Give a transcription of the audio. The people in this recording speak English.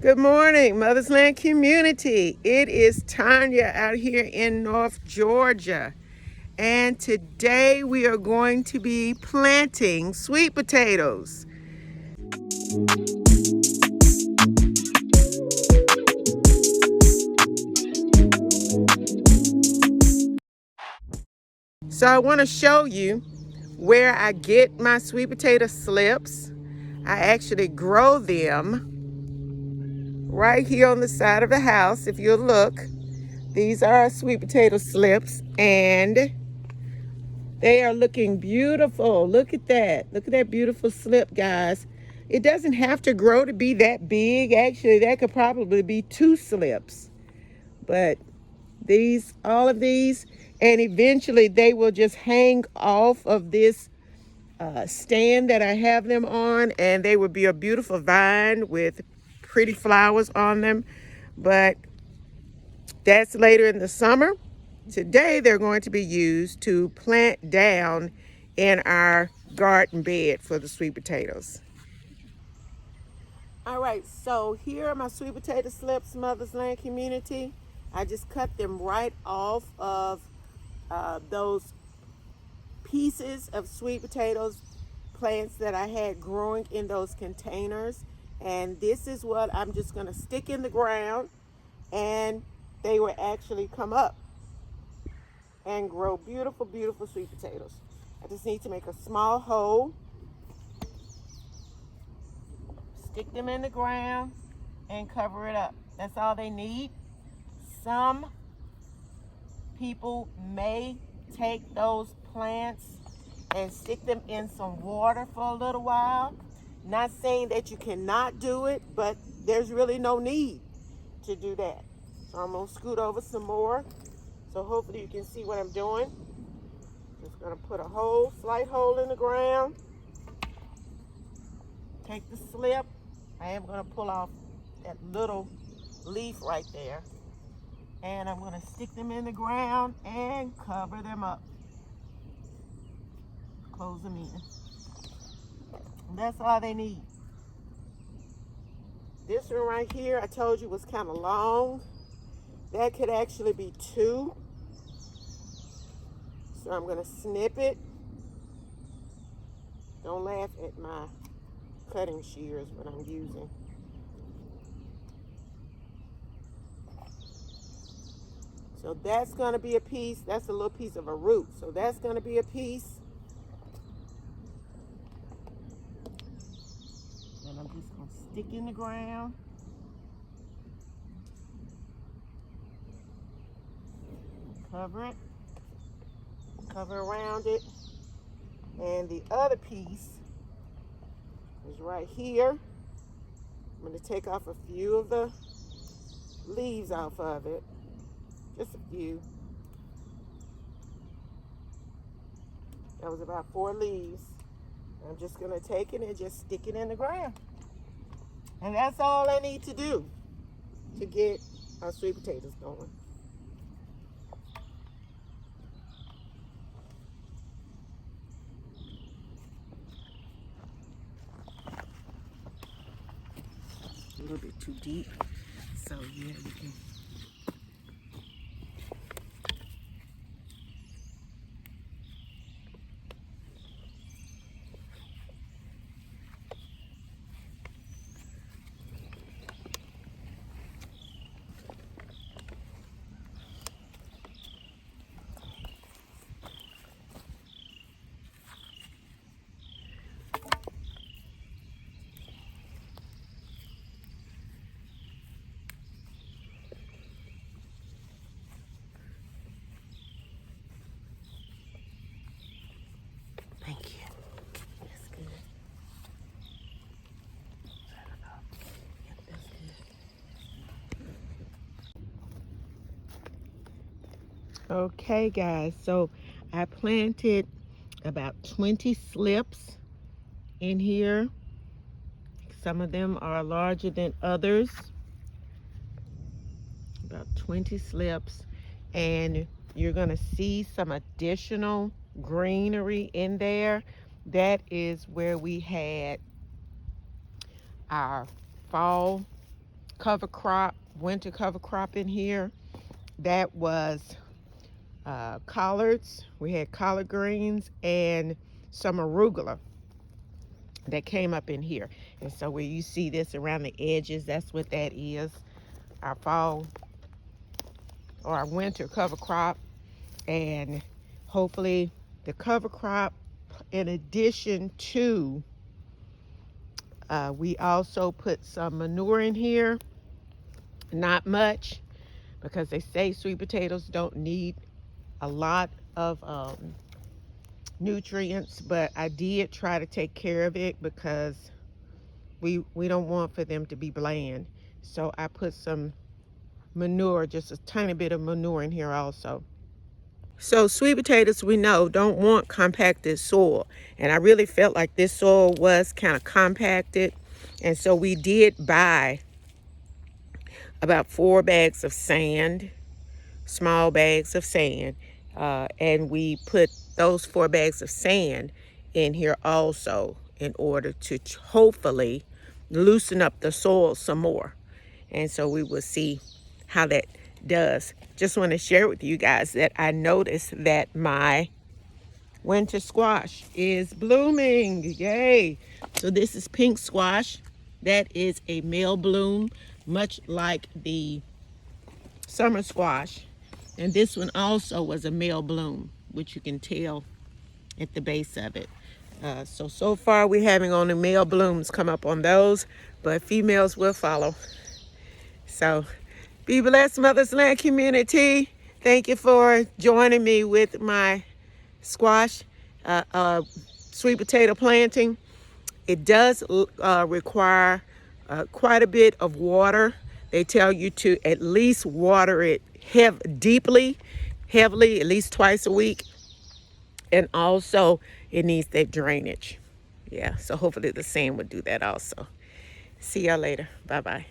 Good morning, Mother's Land community. It is Tanya out here in North Georgia. And today we are going to be planting sweet potatoes. So I want to show you where I get my sweet potato slips. I actually grow them right here on the side of the house. If you look, these are sweet potato slips, and they are looking beautiful. Look at that. Look at that beautiful slip, guys. It doesn't have to grow to be that big. Actually, that could probably be 2 slips. But all of these, and eventually they will just hang off of this stand that I have them on, and they will be a beautiful vine with pretty flowers on them. But that's later in the summer. Today they're going to be used to plant down in our garden bed for the sweet potatoes. All right, so here are my sweet potato slips, Mother's Land community. I just cut them right off of those pieces of sweet potatoes plants that I had growing in those containers. And this is what I'm just going to stick in the ground, and they will actually come up and grow beautiful, beautiful sweet potatoes. I just need to make a small hole, stick them in the ground, and cover it up. That's all they need. Some people may take those plants and stick them in some water for a little while. Not saying that you cannot do it, but there's really no need to do that. So I'm gonna scoot over some more. So hopefully you can see what I'm doing. Just gonna put a slight hole in the ground. Take the slip. I am gonna pull off that little leaf right there. And I'm gonna stick them in the ground and cover them up. Close them in. And that's all they need. This one right here, I told you was kind of long. That could actually be 2. So I'm gonna snip it. Don't laugh at my cutting shears when I'm using. So that's gonna be a piece. That's a little piece of a root. So that's gonna be a piece. And I'm just gonna stick in the ground. Cover it. Cover around it. And the other piece is right here. I'm going to take off a few of the leaves off of it. Just a few. That was about 4 leaves. I'm just going to take it and just stick it in the ground. And that's all I need to do to get our sweet potatoes going. A little bit too deep. So yeah, you can. Thank you. That's good. Turn it up. Yep, that's good. Okay, guys. So I planted about 20 slips in here. Some of them are larger than others. About 20 slips. And you're going to see some additional greenery in there. That is where we had our fall cover crop, winter cover crop in here. That was collards. We had collard greens and some arugula that came up in here. And so where you see this around the edges, that's what that is. Our fall or our winter cover crop. And hopefully the cover crop, in addition to, we also put some manure in here. Not much, because they say sweet potatoes don't need a lot of nutrients, but I did try to take care of it because we don't want for them to be bland. So I put some manure, just a tiny bit of manure in here also. So sweet potatoes, we know, don't want compacted soil, and I really felt like this soil was kind of compacted, and so we did buy about 4 bags of sand, small bags of sand, and we put those 4 bags of sand in here also in order to hopefully loosen up the soil some more. And so we will see how that does. Just want to share with you guys that I noticed that my winter squash is blooming. Yay! So this is pink squash. That is a male bloom, much like the summer squash. And this one also was a male bloom, which you can tell at the base of it. So far we're having only male blooms come up on those, but females will follow. So be blessed, Mother's Land community. Thank you for joining me with my squash, sweet potato planting. It does require quite a bit of water. They tell you to at least water it heavily, at least twice a week. And also it needs that drainage. Yeah, so hopefully the sand would do that also. See y'all later. Bye-bye.